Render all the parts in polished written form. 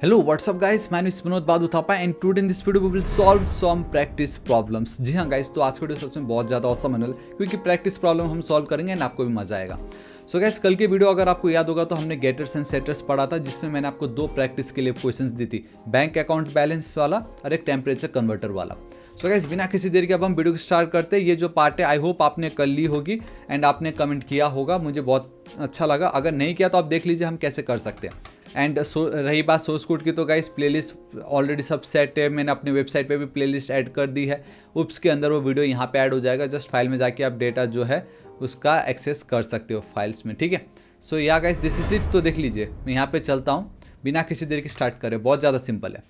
Hello, what's up guys? My name is Vinod Badhu Thapa and today in this video we will solve some practice problems. जी हाँ guys, तो आज का video सच में बहुत ज़्यादा awesome होने वाला है क्योंकि प्रैक्टिस प्रॉब्लम हम सॉल्व करेंगे एंड आपको भी मजा आएगा. सो गाइस, कल की वीडियो अगर आपको याद होगा तो हमने गेटर्स एंड सेटर्स पढ़ा था जिसमें मैंने आपको दो प्रैक्टिस के लिए क्वेश्चंस दी थी, बैंक अकाउंट बैलेंस वाला और एक टेम्परेचर कन्वर्टर वाला. सो गाइस, बिना किसी देर के अब हम वीडियो को स्टार्ट करते हैं. ये जो पार्ट है आई होप आपने कर ली होगी एंड आपने कमेंट किया होगा, मुझे बहुत अच्छा लगा. अगर नहीं किया तो आप देख लीजिए हम कैसे कर सकते हैं. एंड रही बात सोर्स कोड की, तो गाइस प्लेलिस्ट ऑलरेडी सब सेट है, मैंने अपनी वेबसाइट पे भी प्लेलिस्ट ऐड कर दी है. उप्स के अंदर वो वीडियो यहाँ पे ऐड हो जाएगा, जस्ट फाइल में जाके आप डेटा जो है उसका एक्सेस कर सकते हो फाइल्स में, ठीक है. सो या गाइस दिस इज इट. तो देख लीजिए मैं यहाँ पे चलता हूँ, बिना किसी देर की स्टार्ट करें. बहुत ज़्यादा सिंपल है.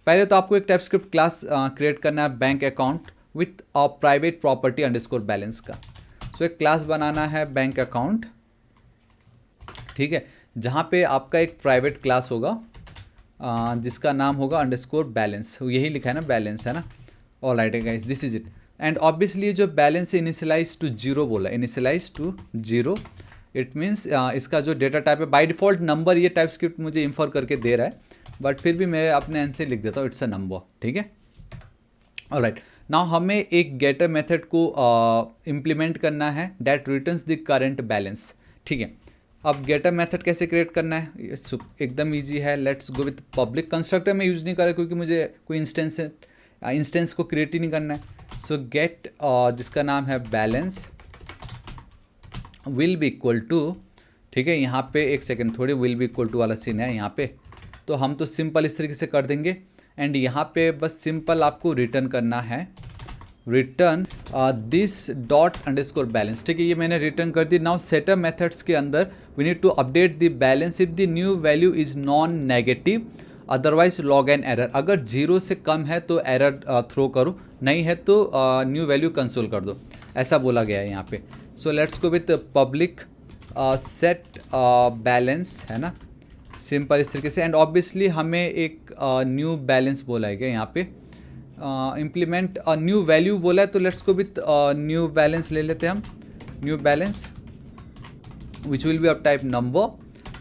पहले तो आपको एक टाइपस्क्रिप्ट क्लास क्रिएट करना है bank account with a private property underscore balance का. सो एक क्लास बनाना है बैंक अकाउंट, ठीक है, जहाँ पे आपका एक प्राइवेट क्लास होगा जिसका नाम होगा अंडरस्कोर बैलेंस. यही लिखा है ना, बैलेंस है ना. All right guys, this is it. And obviously जो बैलेंस है इनिशियलाइज टू जीरो बोला, initialize to zero. It means इसका जो डेटा टाइप है बाय डिफ़ॉल्ट नंबर, ये टाइप स्क्रिप्ट मुझे इन्फर करके दे रहा है, बट फिर भी मैं अपने एंड से लिख देता हूँ इट्स अ नंबर, ठीक है. ऑल राइट, नाउ हमें एक गेटर मेथड को इम्प्लीमेंट करना है that returns the current balance, ठीक है. अब गेटर मेथड कैसे क्रिएट करना है, एकदम इजी है. Let's go with public. Constructor में यूज़ नहीं कर रहा क्योंकि मुझे कोई इंस्टेंस को क्रिएट ही नहीं करना है. सो गेट जिसका नाम है balance will be equal to, ठीक है. यहाँ पे एक सेकेंड, थोड़ी विल बी इक्वल टू वाला सीन है यहाँ पे, तो हम तो सिंपल इस तरीके से कर देंगे. एंड यहाँ पे बस सिंपल आपको रिटर्न करना है, return this dot underscore balance, ठीक है. ये मैंने रिटर्न कर दी. नाउ सेटअप मेथड्स के अंदर we need to update the balance if the new value is non negative, otherwise log an error. अगर जीरो से कम है तो एरर थ्रो करो, नहीं है तो न्यू वैल्यू कंसोल कर दो, ऐसा बोला गया है यहाँ पे. So let's go with public set balance, है ना, सिंपल इस तरीके से. एंड ऑब्वियसली हमें एक न्यू बैलेंस बोला गया यहाँ पे. इम्प्लीमेंट न्यू वैल्यू बोला है, तो let's go with new balance ले लेते हैं हम. New balance which will be of type number.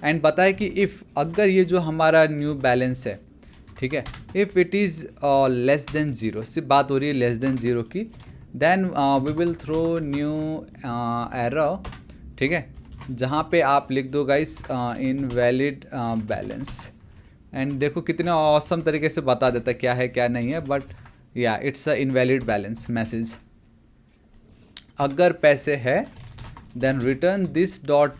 And बताए कि इफ़, अगर ये जो हमारा न्यू बैलेंस है, ठीक है, if it is less than zero, सिर्फ बात हो रही है लेस देन ज़ीरो की, then we will throw new error, ठीक है, जहाँ पे आप लिख दो गाइस इनवैलिड बैलेंस. एंड देखो कितने औसम तरीके से बता देता है क्या है क्या नहीं है, बट या it's a invalid balance message. अगर पैसे है then return this dot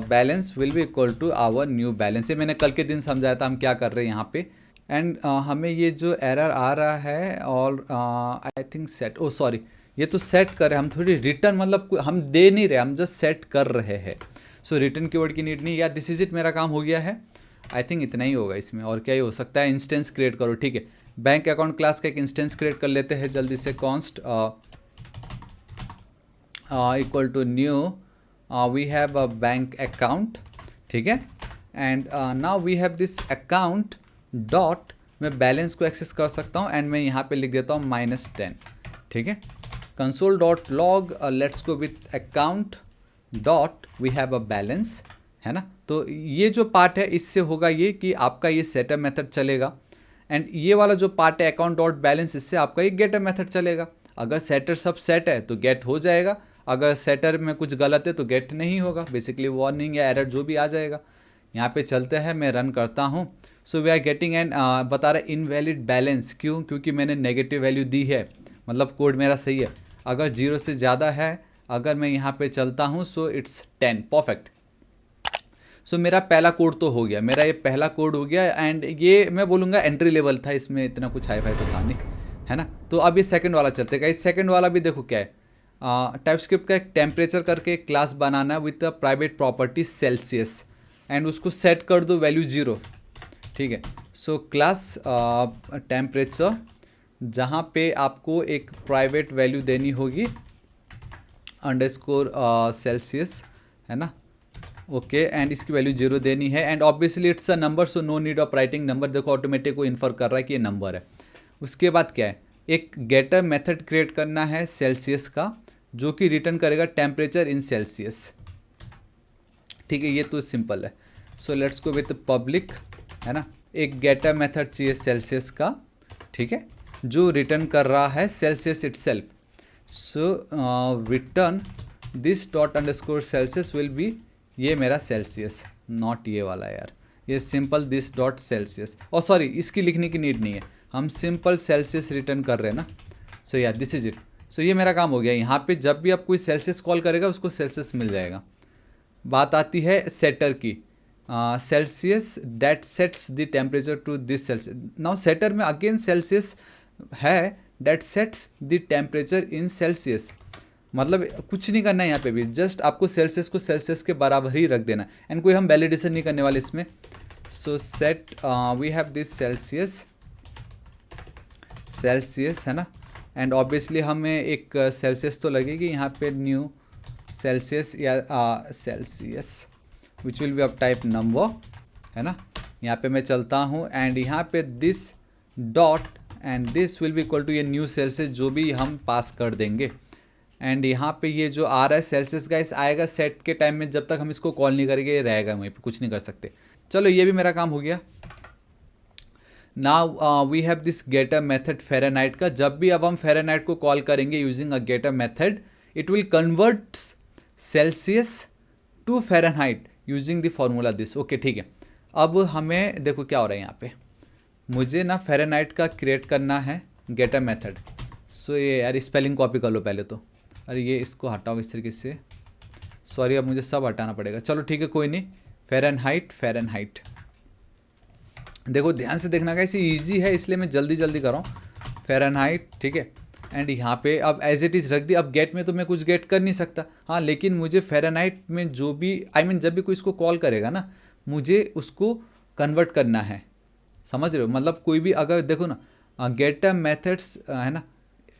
balance will be equal to our new balance. ये मैंने कल के दिन समझाया था हम क्या कर रहे हैं यहाँ पे. एंड हमें ये जो एरर आ रहा है और I think set, oh sorry, ये तो सेट कर रहे हैं हम, थोड़ी रिटर्न मतलब हम दे नहीं रहे, हम जस्ट सेट कर रहे हैं. सो रिटर्न कीवर्ड की नीड नहीं. या दिस इज इट, मेरा काम हो गया है. आई थिंक इतना ही होगा इसमें, और क्या ही हो सकता है. इंस्टेंस क्रिएट करो, ठीक है. बैंक अकाउंट क्लास का एक इंस्टेंस क्रिएट कर लेते हैं जल्दी से. Const equal to new we have a bank account, ठीक है. And now we have this account dot, मैं बैलेंस को एक्सेस कर सकता हूँ एंड मैं यहाँ पे लिख देता हूँ -10, ठीक है. Console dot log, let's go with account dot we have a balance, है ना. तो ये जो पार्ट है इससे होगा ये कि आपका ये सेटअप मेथड चलेगा. एंड ये वाला जो पार्ट है अकाउंट डॉट बैलेंस, इससे आपका ये गेटर मेथड चलेगा. अगर सेटर सब सेट है तो गेट हो जाएगा, अगर सेटर में कुछ गलत है तो गेट नहीं होगा. बेसिकली वार्निंग या एरर जो भी आ जाएगा. यहाँ पे चलते हैं, मैं रन करता हूँ. So we are getting an, बता रहा है इनवैलिड बैलेंस. क्यों? क्योंकि मैंने नेगेटिव वैल्यू दी है, मतलब कोड मेरा सही है. अगर जीरो से ज़्यादा है, अगर मैं यहाँ पे चलता हूँ, सो इट्स 10, परफेक्ट. सो मेरा पहला कोड तो हो गया, मेरा ये पहला कोड हो गया. एंड ये मैं बोलूँगा एंट्री लेवल था, इसमें इतना कुछ हाई फाई तो था नहीं, है ना. तो अब ये सेकंड वाला चलते हैं. इस सेकंड वाला भी देखो क्या है, टाइपस्क्रिप्ट का एक टेम्परेचर करके एक क्लास बनाना है with a private property Celsius. And उसको सेट कर दो वैल्यू 0, ठीक है. सो क्लास टेम्परेचर, जहाँ पे आपको एक प्राइवेट वैल्यू देनी होगी अंडरस्कोर सेल्सियस, है ना. ओके, एंड इसकी वैल्यू 0 देनी है. And obviously it's a number, so no need of writing number. देखो ऑटोमेटिक को इन्फर कर रहा है कि ये नंबर है. उसके बाद क्या है, एक गेटर मेथड क्रिएट करना है सेल्सियस का, जो कि रिटर्न करेगा टेम्परेचर इन सेल्सियस, ठीक है. ये तो सिंपल है. So let's go with public, है ना. एक गेटर मेथड चाहिए सेल्सियस का, ठीक है, जो रिटर्न कर रहा है Celsius itself. So return this dot underscore Celsius will B, ये मेरा सेल्सियस, नॉट ये वाला यार, ये सिंपल दिस डॉट सेल्सियस, और सॉरी इसकी लिखने की नीड नहीं है, हम सिंपल सेल्सियस रिटर्न कर रहे हैं ना। सो या दिस इज इट। सो ये मेरा काम हो गया। यहाँ पे जब भी आप कोई सेल्सियस कॉल करेगा उसको सेल्सियस मिल जाएगा। बात आती है सेटर की, Celsius that sets the temperature to this Celsius. Now setter में अगेन सेल्सियस है, that sets the temperature in Celsius, मतलब कुछ नहीं करना है यहाँ पे भी, जस्ट आपको सेल्सियस को सेल्सियस के बराबर ही रख देना, एंड कोई हम वैलिडेशन नहीं करने वाले इसमें। So set we have this Celsius, Celsius है ना, एंड ऑब्वियसली हमें एक सेल्सियस तो लगेगी यहाँ पे, न्यू सेल्सियस या Celsius which will be of type number, है ना। यहाँ पे मैं चलता हूँ एंड यहाँ पे this dot and this will be equal to ये न्यू सेल्सियस जो भी हम पास कर देंगे, एंड यहाँ पे ये जो आ रहा है सेल्सियस गाइस आएगा सेट के टाइम में, जब तक हम इसको कॉल नहीं करेंगे ये रहेगा वहीं पे, कुछ नहीं कर सकते। चलो ये भी मेरा काम हो गया। Now we have this getter method Fahrenheit का, जब भी अब हम फ़ारेनहाइट को कॉल करेंगे using a getter method, it will convert Celsius to Fahrenheit using the formula this. Okay ठीक है, अब हमें देखो क्या हो रहा है यहाँ पे, मुझे ना फ़ारेनहाइट का क्रिएट करना है गेटर मेथड। सो ये यार स्पेलिंग कॉपी कर लो पहले तो, अरे ये इसको हटाओ इस तरीके से, सॉरी अब मुझे सब हटाना पड़ेगा। चलो ठीक है कोई नहीं, फ़ारेनहाइट, फ़ारेनहाइट देखो ध्यान से देखना गाइस, ये ईजी है इसलिए मैं जल्दी जल्दी कर रहा हूँ। फ़ारेनहाइट ठीक है, एंड यहाँ पे अब एज इट इज़ रख दी। अब गेट में तो मैं कुछ गेट कर नहीं सकता, हाँ, लेकिन मुझे फ़ारेनहाइट में जो भी जब भी कोई इसको कॉल करेगा ना, मुझे उसको कन्वर्ट करना है, समझ रहे हो। मतलब कोई भी अगर देखो ना गेटर मेथड्स है ना,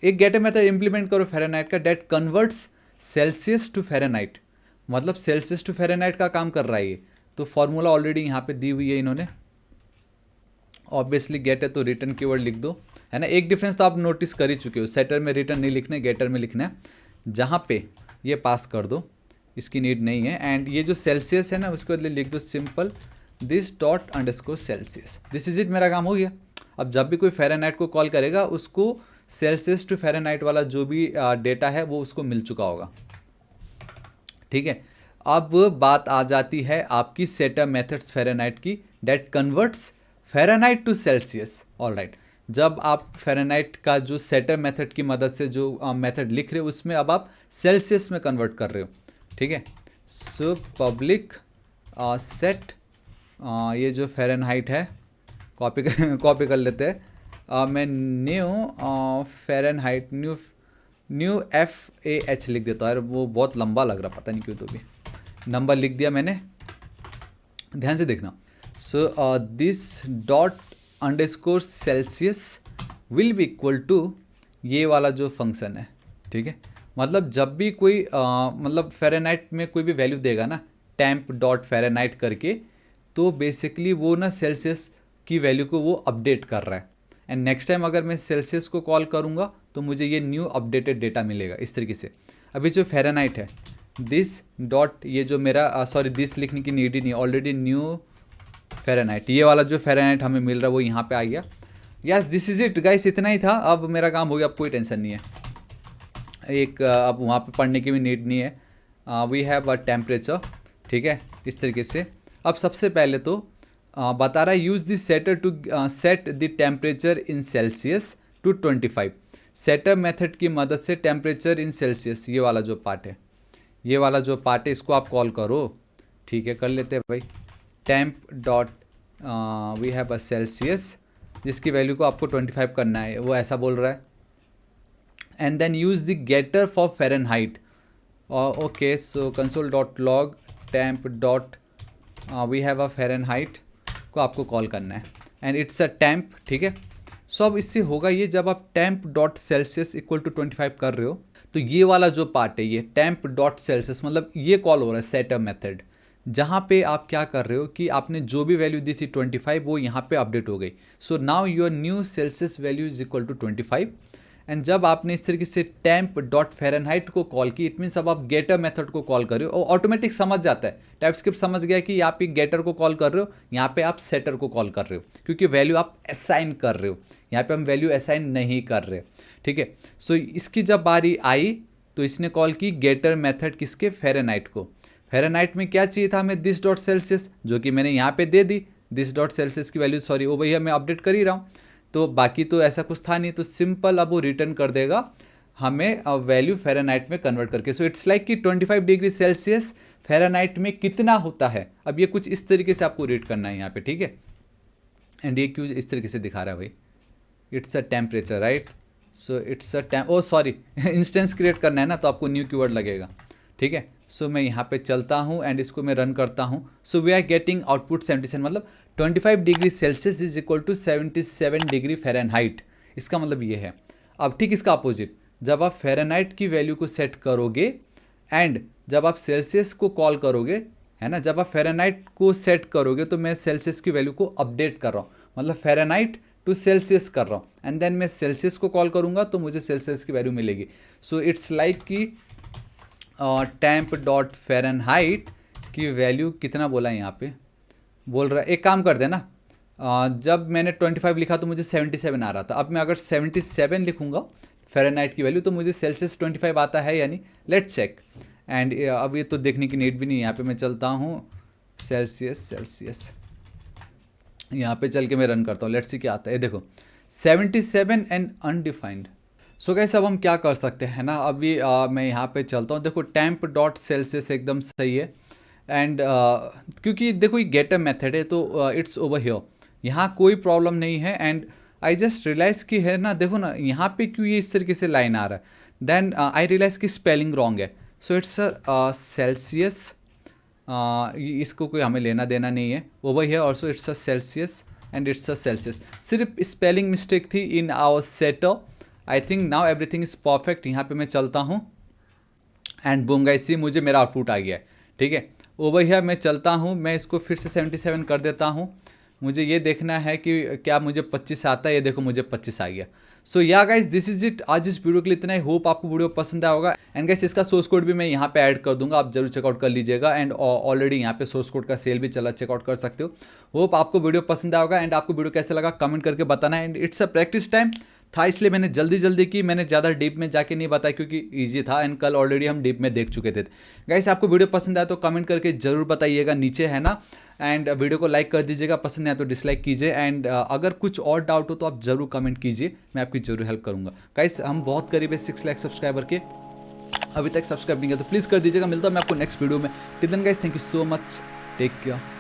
एक गेटर मेथड इम्प्लीमेंट करो फ़ारेनहाइट का, that converts Celsius to Fahrenheit, मतलब सेल्सियस टू फ़ारेनहाइट का काम कर रहा है ये। तो फॉर्मूला ऑलरेडी यहाँ पे दी हुई है इन्होंने, ऑब्वियसली गेट है तो रिटर्न कीवर्ड लिख दो, है ना। एक डिफरेंस तो आप नोटिस कर ही चुके हो, सेटर में रिटर्न नहीं लिखना है, गेटर में लिखना है, जहाँ पे ये पास कर दो, इसकी नीड नहीं है। एंड ये जो सेल्सियस है ना उसके बदले लिख दो simple this dot underscore Celsius, this is it, मेरा काम हो गया। अब जब भी कोई फ़ारेनहाइट को कॉल करेगा उसको सेल्सियस टू फ़ारेनहाइट वाला जो भी डेटा है वो उसको मिल चुका होगा, ठीक है। अब बात आ जाती है आपकी सेटअप मेथड्स फ़ारेनहाइट की, that converts Fahrenheit to Celsius. All right, जब आप फ़ारेनहाइट का जो सेटअप मेथड की मदद से जो मेथड लिख रहे हो उसमें अब आप सेल्सियस में कन्वर्ट कर रहे हो, ठीक है। सो पब्लिक सेट, ये जो फ़ारेनहाइट है कॉपी कर लेते हैं, मैं न्यू फ़ारेनहाइट न्यू FAH लिख देता है, वो बहुत लंबा लग रहा पता नहीं क्यों, तो भी नंबर लिख दिया मैंने, ध्यान से देखना। So this dot underscore Celsius will be equal to ये वाला जो फंक्शन है, ठीक है। मतलब जब भी कोई मतलब फ़ारेनहाइट में कोई भी वैल्यू देगा ना, टेम्प डॉट फ़ारेनहाइट करके, तो बेसिकली वो ना सेल्सियस की वैल्यू को वो अपडेट कर रहा है। एंड नेक्स्ट टाइम अगर मैं सेल्सियस को कॉल करूँगा तो मुझे ये न्यू अपडेटेड डेटा मिलेगा इस तरीके से। अभी जो फ़ारेनहाइट है दिस डॉट, ये जो मेरा सॉरी दिस लिखने की नीड ही नहीं, ऑलरेडी न्यू फ़ारेनहाइट, ये वाला जो फ़ारेनहाइट हमें मिल रहा है वो यहाँ पे आ गया। Yes this is it guys, इतना ही था, अब मेरा काम हो गया, अब कोई टेंशन नहीं है। एक अब वहाँ पे पढ़ने की भी नीड नहीं है। वी हैव अ टेम्परेचर, ठीक है, इस तरीके से। अब सबसे पहले तो बता रहा है use this setter to set the temperature in Celsius to 25। Setup method की मदद से टेम्परेचर इन सेल्सियस, ये वाला जो पार्ट है, ये वाला जो पार्ट है इसको आप कॉल करो, ठीक है, कर लेते हैं भाई। Temp dot we have a Celsius, जिसकी वैल्यू को आपको 25 करना है, वो ऐसा बोल रहा है। And then use the getter for Fahrenheit, okay, so console dot log temp dot we have a Fahrenheit को आपको कॉल करना है, एंड इट्स अ टेम्प, ठीक है। सो अब इससे होगा ये, जब आप temp dot Celsius equal to 25 कर रहे हो तो ये वाला जो पार्ट है, ये टेम्प डॉट सेल्सियस, मतलब ये कॉल हो रहा है सेटअप मेथड, जहाँ पे आप क्या कर रहे हो कि आपने जो भी वैल्यू दी थी 25 वो यहाँ पे अपडेट हो गई। So now your new Celsius value is equal to 25, and जब आपने इस तरीके से टेम्प डॉट फ़ारेनहाइट को कॉल की, इट मीन्स अब आप गेटर मेथड को कॉल कर रहे हो और ऑटोमेटिक समझ जाता है, टाइपस्क्रिप्ट समझ गया कि यहाँ पे गेटर को कॉल कर रहे हो, यहाँ पे आप सेटर को कॉल कर रहे हो, क्योंकि वैल्यू आप असाइन कर रहे हो, यहाँ पे हम वैल्यू असाइन नहीं कर रहे। ठीक है, सो इसकी जब बारी आई तो इसने कॉल की गेटर मेथड किसके, फ़ारेनहाइट को। फ़ारेनहाइट में क्या चाहिए था हमें, दिस डॉट सेल्सियस, जो कि मैंने यहाँ पे दे दी, दिस डॉट सेल्सियस की वैल्यू, सॉरी वो भैया मैं अपडेट कर ही रहा हूँ, तो बाकी तो ऐसा कुछ था नहीं, तो सिंपल अब वो रिटर्न कर देगा हमें वैल्यू फ़ारेनहाइट में कन्वर्ट करके। सो इट्स लाइक कि 25 डिग्री सेल्सियस फ़ारेनहाइट में कितना होता है, अब ये कुछ इस तरीके से आपको रीड करना है यहाँ पे। ठीक है, एंड ये क्यों इस तरीके से दिखा रहा है भाई, it's a temperature right, so it's a oh sorry instance create करना है ना, तो आपको न्यू कीवर्ड लगेगा। ठीक है, सो मैं यहाँ पे चलता हूँ एंड इसको मैं रन करता हूँ। So we are getting output 77, मतलब 25 degree Celsius is equal to 77 degree Fahrenheit, इसका मतलब ये है। अब ठीक इसका अपोजिट, जब आप फ़ारेनहाइट की वैल्यू को सेट करोगे एंड जब आप सेल्सियस को कॉल करोगे, है ना, जब आप फ़ारेनहाइट को सेट करोगे तो मैं सेल्सियस की वैल्यू को अपडेट कर रहा हूँ, मतलब फ़ारेनहाइट टू सेल्सियस कर रहा हूँ, एंड देन मैं सेल्सियस को कॉल करूँगा तो मुझे सेल्सियस की वैल्यू मिलेगी। सो इट्स लाइक कि टेम्प डॉट फ़ारेनहाइट की वैल्यू कितना बोला है यहाँ पे, बोल रहा है एक काम कर देना, जब मैंने 25 लिखा तो मुझे 77 आ रहा था, अब मैं अगर 77 लिखूँगा फ़ारेनहाइट की वैल्यू तो मुझे सेल्सियस 25 आता है यानी, लेट्स चेक। एंड अब ये तो देखने की नीड भी नहीं है, यहाँ पे मैं चलता हूँ सेल्सियस यहाँ पे चल के मैं रन करता हूँ, लेट्स सी क्या आता है। देखो 77 एंड अनडिफाइंड। सो गाइस अब हम क्या कर सकते हैं ना, अभी मैं यहाँ पे चलता हूँ, देखो टेम्प डॉट सेल्सियस एकदम सही है, एंड क्योंकि देखो ये गेटर मेथड है तो इट्स ओवर हियर, यहाँ कोई प्रॉब्लम नहीं है। एंड आई जस्ट रियलाइज़ कि है ना, देखो ना यहाँ पे क्यों ये इस तरीके से लाइन आ रहा है, देन आई रियलाइज़ कि स्पेलिंग रॉन्ग है। सो इट्स सेल्सियस, इसको कोई हमें लेना देना नहीं है, over here also it's a Celsius and it's a Celsius, सिर्फ स्पेलिंग मिस्टेक थी in our setter. I think now everything is perfect. यहाँ पे मैं चलता हूँ एंड बूम गाइस सी मुझे मेरा आउटपुट आ गया है। ठीक है, ओवर हियर मैं चलता हूँ, मैं इसको फिर से 77 कर देता हूँ, मुझे ये देखना है कि क्या मुझे 25 आता है, ये देखो मुझे 25 आ गया। सो या गाइस दिस इज इट, आज इस वीडियो के लिए इतना ही, होप आपको वीडियो पसंद आया होगा। एंड गाइस इसका सोर्स कोड भी मैं यहाँ पे ऐड कर दूंगा, आप जरूर चेकआउट कर लीजिएगा, एंड ऑलरेडी यहाँ पे सोर्स कोड का सेल भी चला, चेकआउट कर सकते हो। होप आपको वीडियो पसंद आया होगा, एंड आपको वीडियो कैसा लगा कमेंट करके बताना। And it's a practice time था, इसलिए मैंने जल्दी की, मैंने ज़्यादा डीप में जाके नहीं बताया क्योंकि ईजी था, एंड कल ऑलरेडी हम डीप में देख चुके थे। गाइस आपको वीडियो पसंद आया तो कमेंट करके ज़रूर बताइएगा, नीचे है ना, एंड वीडियो को लाइक कर दीजिएगा, पसंद नहीं आया तो डिसलाइक कीजिए, एंड अगर कुछ और डाउट हो तो आप ज़रूर कमेंट कीजिए, मैं आपकी ज़रूर हेल्प करूँगा। गाइस हम बहुत करीब है 6 लाख सब्सक्राइबर के, अभी तक सब्सक्राइब नहीं किया तो प्लीज़ कर दीजिएगा। मिलता हूँ मैं आपको नेक्स्ट वीडियो में, till then guys thank you so much, take care.